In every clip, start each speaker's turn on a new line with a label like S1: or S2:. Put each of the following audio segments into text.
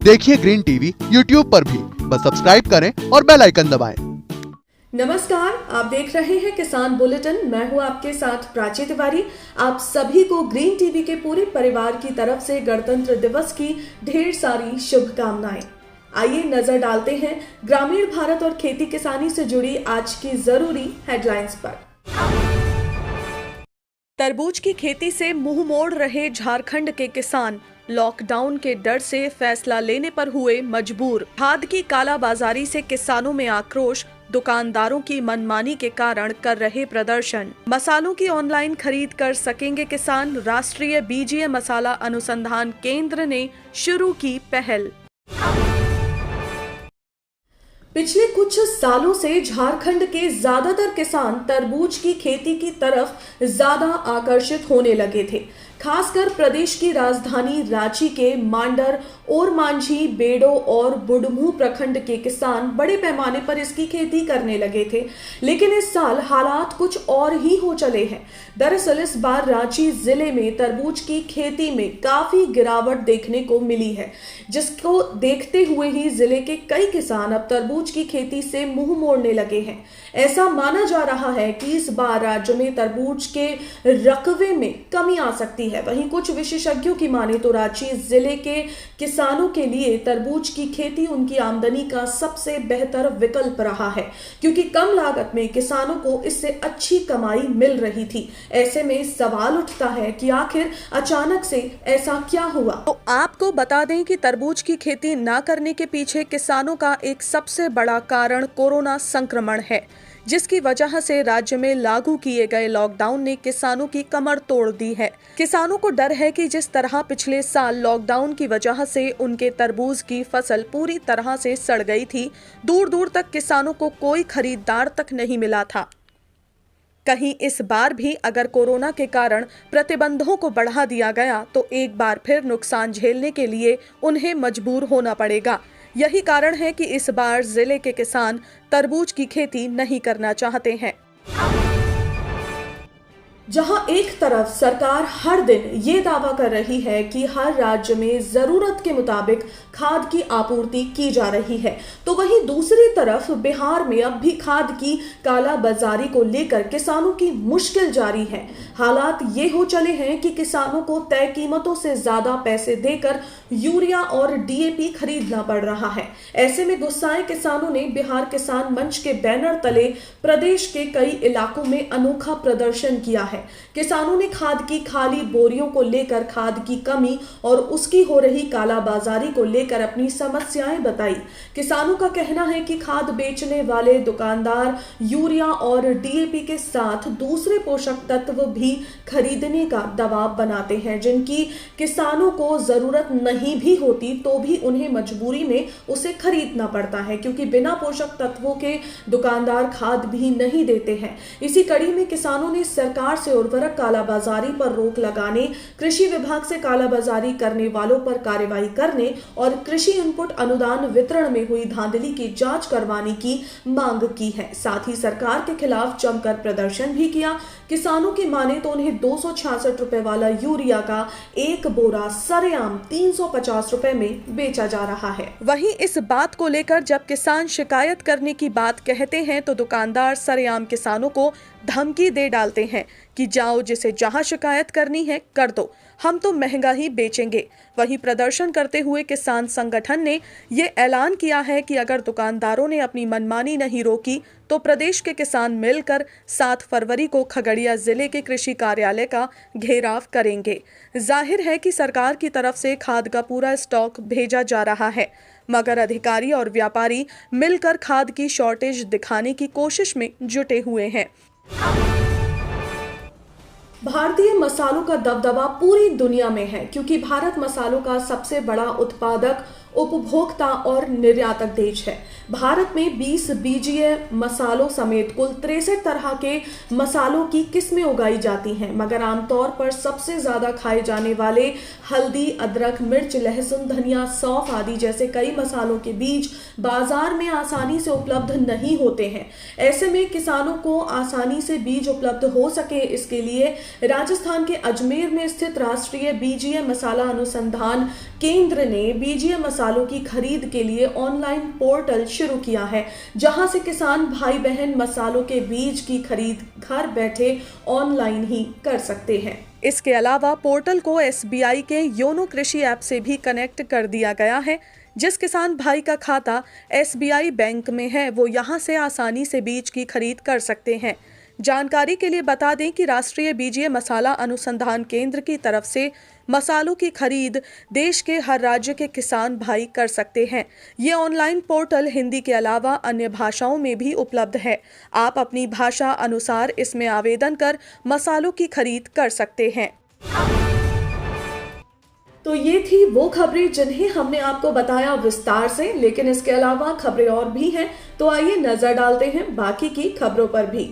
S1: देखिए green TV YouTube पर भी, बस सब्सक्राइब करें और बेल आइकन दबाएं।
S2: नमस्कार, आप देख रहे हैं किसान बुलेटिन। मैं हूं आपके साथ प्राची तिवारी। आप सभी को ग्रीन टीवी के पूरे परिवार की तरफ से गणतंत्र दिवस की ढेर सारी शुभकामनाएं। आइए नजर डालते हैं ग्रामीण भारत और खेती किसानी से जुड़ी आज की जरूरी हेडलाइंस पर। तरबूज की खेती से मुंह मोड़ रहे झारखंड के किसान लॉकडाउन के डर से फैसला लेने पर हुए मजबूर। खाद की कालाबाजारी से किसानों में आक्रोश, दुकानदारों की मनमानी के कारण कर रहे प्रदर्शन। मसालों की ऑनलाइन खरीद कर सकेंगे किसान। राष्ट्रीय बीजीय मसाला अनुसंधान केंद्र ने शुरू की पहल। पिछले कुछ सालों से झारखंड के ज्यादातर किसान तरबूज की खेती की तरफ ज्यादा आकर्षित होने लगे थे। खासकर प्रदेश की राजधानी रांची के मांडर, ओरमांझी, बेडो और बुढ़मू प्रखंड के किसान बड़े पैमाने पर इसकी खेती करने लगे थे। लेकिन इस साल हालात कुछ और ही हो चले हैं। दरअसल इस बार रांची जिले में तरबूज की खेती में काफी गिरावट देखने को मिली है, जिसको देखते हुए ही जिले के कई किसान अब तरबूज की खेती से मुंह मोड़ने लगे हैं। ऐसा माना जा रहा है कि इस बार राज्य में तरबूज के रकबे में कमी आ सकती है। वहीं कुछ विशेषज्ञों की माने तो रांची जिले के किसानों के लिए तरबूज की खेती उनकी आमदनी का सबसे बेहतर विकल्प रहा है, क्योंकि कम लागत में किसानों को इससे अच्छी कमाई मिल रही थी। ऐसे में सवाल उठता है कि आखिर अचानक से ऐसा क्या हुआ। तो आपको बता दें कि तरबूज की खेती न करने के पीछे किसानों का एक सबसे बड़ा कारण कोरोना संक्रमण है, जिसकी वजह से राज्य में लागू किए गए लॉकडाउन ने किसानों की कमर तोड़ दी है। किसानों को डर है कि जिस तरह पिछले साल लॉकडाउन की वजह से उनके तरबूज की फसल पूरी तरह से सड़ गई थी, दूर दूर तक किसानों को कोई खरीदार तक नहीं मिला था। कहीं इस बार भी अगर कोरोना के कारण प्रतिबंधों को बढ़ा दिया गया तो एक बार फिर नुकसान झेलने के लिए उन्हें मजबूर होना पड़ेगा। यही कारण है कि इस बार जिले के किसान तरबूज की खेती नहीं करना चाहते हैं। जहां एक तरफ सरकार हर दिन ये दावा कर रही है कि हर राज्य में जरूरत के मुताबिक खाद की आपूर्ति की जा रही है, तो वहीं दूसरी तरफ बिहार में अब भी खाद की कालाबाजारी को लेकर किसानों की मुश्किल जारी है। हालात ये हो चले हैं कि किसानों को तय कीमतों से ज्यादा पैसे देकर यूरिया और डीएपी खरीदना पड़ रहा है। ऐसे में गुस्साए किसानों ने बिहार किसान मंच के बैनर तले प्रदेश के कई इलाकों में अनोखा प्रदर्शन किया है। किसानों ने खाद की खाली बोरियों को लेकर खाद की कमी और उसकी हो रही कालाबाजारी को लेकर अपनी समस्याएं बताई। किसानों का कहना है कि खाद बेचने वाले दुकानदार यूरिया और डीएपी के साथ दूसरे पोषक तत्व भी खरीदने का दबाव बनाते हैं, जिनकी किसानों को जरूरत नहीं भी होती तो भी उन्हें मजबूरी में उसे खरीदना पड़ता है, क्योंकि बिना पोषक तत्वों के दुकानदार खाद भी नहीं देते हैं। इसी कड़ी में किसानों ने सरकार से उर्वरक कालाबाजारी पर रोक लगाने, कृषि विभाग से कालाबाजारी करने वालों पर कार्रवाई करने और कृषि इनपुट अनुदान वितरण में हुई धांधली की जांच करवाने की मांग की है। साथ ही सरकार के खिलाफ जमकर प्रदर्शन भी किया। किसानों की माने तो उन्हें 266 रुपए वाला यूरिया का एक बोरा सरेआम 350 रुपए में बेचा जा रहा है। वहीं इस बात को लेकर जब किसान शिकायत करने की बात कहते हैं तो दुकानदार सरेआम किसानों को धमकी दे डालते हैं कि जाओ, जिसे जहां शिकायत करनी है कर दो, हम तो महंगा ही बेचेंगे। वहीं प्रदर्शन करते हुए किसान संगठन ने ये ऐलान किया है कि अगर दुकानदारों ने अपनी मनमानी नहीं रोकी तो प्रदेश के किसान मिलकर 7 फरवरी को खगड़िया जिले के कृषि कार्यालय का घेराव करेंगे। जाहिर है कि सरकार की तरफ से खाद का पूरा स्टॉक भेजा जा रहा है, मगर अधिकारी और व्यापारी मिलकर खाद की शॉर्टेज दिखाने की कोशिश में जुटे हुए हैं। भारतीय मसालों का दबदबा पूरी दुनिया में है, क्योंकि भारत मसालों का सबसे बड़ा उत्पादक, उपभोक्ता और निर्यातक देश है। भारत में 20 बीजीय मसालों समेत कुल 63 तरह के मसालों की किस्में उगाई जाती हैं, मगर आमतौर पर सबसे ज्यादा खाए जाने वाले हल्दी, अदरक, मिर्च, लहसुन, धनिया, सौंफ आदि जैसे कई मसालों के बीज बाजार में आसानी से उपलब्ध नहीं होते हैं। ऐसे में किसानों को आसानी से बीज उपलब्ध हो सके, इसके लिए राजस्थान के अजमेर में स्थित राष्ट्रीय बीजीय मसाला अनुसंधान केंद्र ने बीजीय मसालों की खरीद के लिए ऑनलाइन पोर्टल शुरू किया है, जहां से किसान भाई बहन मसालों के बीज की खरीद घर बैठे ऑनलाइन ही कर सकते हैं। इसके अलावा पोर्टल को SBI के योनो कृषि ऐप से भी कनेक्ट कर दिया गया है। जिस किसान भाई का खाता SBI बैंक में है वो यहां से आसानी से बीज की खरीद कर सकते हैं। जानकारी के लिए बता दें कि राष्ट्रीय बीजीय मसाला अनुसंधान केंद्र की तरफ से मसालों की खरीद देश के हर राज्य के किसान भाई कर सकते हैं। ये ऑनलाइन पोर्टल हिंदी के अलावा अन्य भाषाओं में भी उपलब्ध है। आप अपनी भाषा अनुसार इसमें आवेदन कर मसालों की खरीद कर सकते हैं। तो ये थी वो खबरें जिन्हें हमने आपको बताया विस्तार से, लेकिन इसके अलावा खबरें और भी हैं, तो आइए नजर डालते हैं बाकी की खबरों पर भी।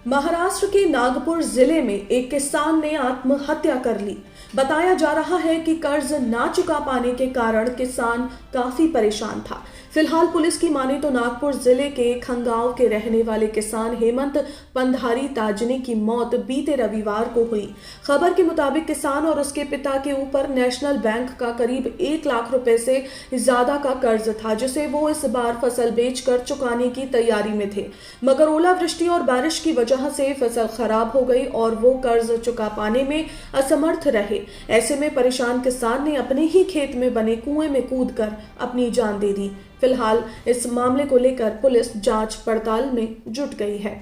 S2: महाराष्ट्र के नागपुर जिले में एक किसान ने आत्महत्या कर ली। बताया जा रहा है कि कर्ज ना चुका पाने के कारण किसान काफी परेशान था। फिलहाल पुलिस की माने तो नागपुर जिले के खंगाव के रहने वाले किसान हेमंत पंधारी ताजने की मौत बीते रविवार को हुई। खबर के मुताबिक किसान और उसके पिता के ऊपर नेशनल बैंक का करीब 1 लाख रुपए से ज्यादा का कर्ज था, जिसे वो इस बार फसल बेचकर चुकाने की तैयारी में थे, मगर ओलावृष्टि और बारिश की वजह से फसल खराब हो गई और वो कर्ज चुका पाने में असमर्थ रहे। ऐसे में परेशान किसान ने अपने ही खेत में बने कुएं में कूदकर अपनी जान दे दी। फिलहाल इस मामले को लेकर पुलिस जांच पड़ताल में जुट गई है।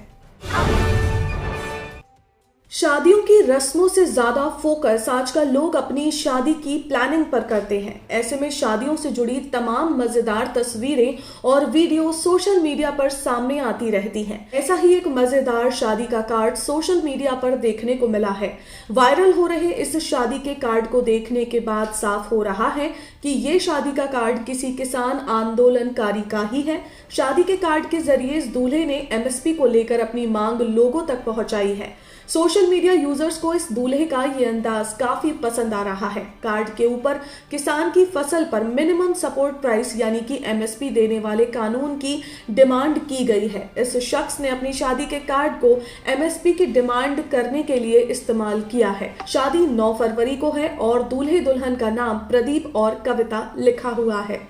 S2: शादियों की रस्मों से ज्यादा फोकस आजकल लोग अपनी शादी की प्लानिंग पर करते हैं। ऐसे में शादियों से जुड़ी तमाम मजेदार तस्वीरें और वीडियो सोशल मीडिया पर सामने आती रहती हैं। ऐसा ही एक मजेदार शादी का कार्ड सोशल मीडिया पर देखने को मिला है। वायरल हो रहे इस शादी के कार्ड को देखने के बाद साफ हो रहा है कि ये शादी का कार्ड किसी किसान आंदोलनकारी का ही है। शादी के कार्ड के जरिए इस दूल्हे ने MSP को लेकर अपनी मांग लोगों तक पहुंचाई है। सोशल मीडिया यूजर्स को इस दूल्हे का ये अंदाज काफी पसंद आ रहा है। कार्ड के ऊपर किसान की फसल पर मिनिमम सपोर्ट प्राइस यानी कि MSP देने वाले कानून की डिमांड की गई है। इस शख्स ने अपनी शादी के कार्ड को MSP की डिमांड करने के लिए इस्तेमाल किया है। शादी 9 फरवरी को है और दूल्हे दुल्हन का नाम प्रदीप और कविता लिखा हुआ है।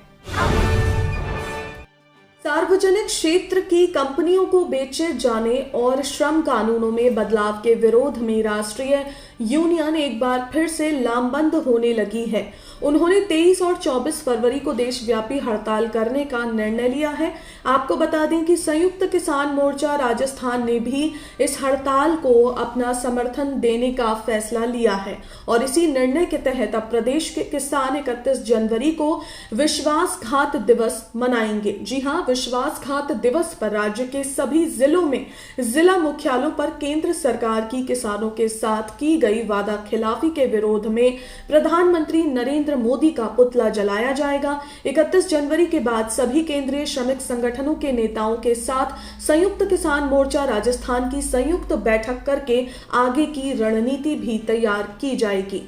S2: सार्वजनिक क्षेत्र की कंपनियों को बेचे जाने और श्रम कानूनों में बदलाव के विरोध में राष्ट्रीय यूनियन एक बार फिर से लामबंद होने लगी है। उन्होंने 23 और 24 फरवरी को देशव्यापी हड़ताल करने का निर्णय लिया है। आपको बता दें कि संयुक्त किसान मोर्चा राजस्थान ने भी इस हड़ताल को अपना समर्थन देने का फैसला लिया है और इसी निर्णय के तहत अब प्रदेश के किसान 31 जनवरी को विश्वासघात दिवस मनाएंगे। जी हां, विश्वासघात दिवस पर राज्य के सभी जिलों में जिला मुख्यालयों पर केंद्र सरकार की किसानों के साथ की गई वादा खिलाफी के विरोध में प्रधानमंत्री नरेंद्र मोदी का पुतला जलाया जाएगा। 31 जनवरी के बाद सभी केंद्रीय श्रमिक संगठनों के नेताओं के साथ संयुक्त किसान मोर्चा राजस्थान की संयुक्त बैठक करके आगे की रणनीति भी तैयार की जाएगी।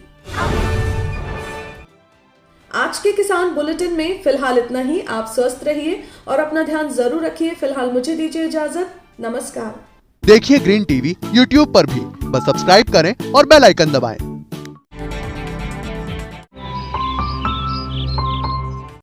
S2: आज के किसान बुलेटिन में फिलहाल इतना ही। आप स्वस्थ रहिए और अपना ध्यान जरूर रखिए। फिलहाल मुझे दीजिए इजाजत। नमस्कार।
S1: देखिए ग्रीन टीवी YouTube पर भी, बस सब्सक्राइब करें और बेल आइकन दबाएं।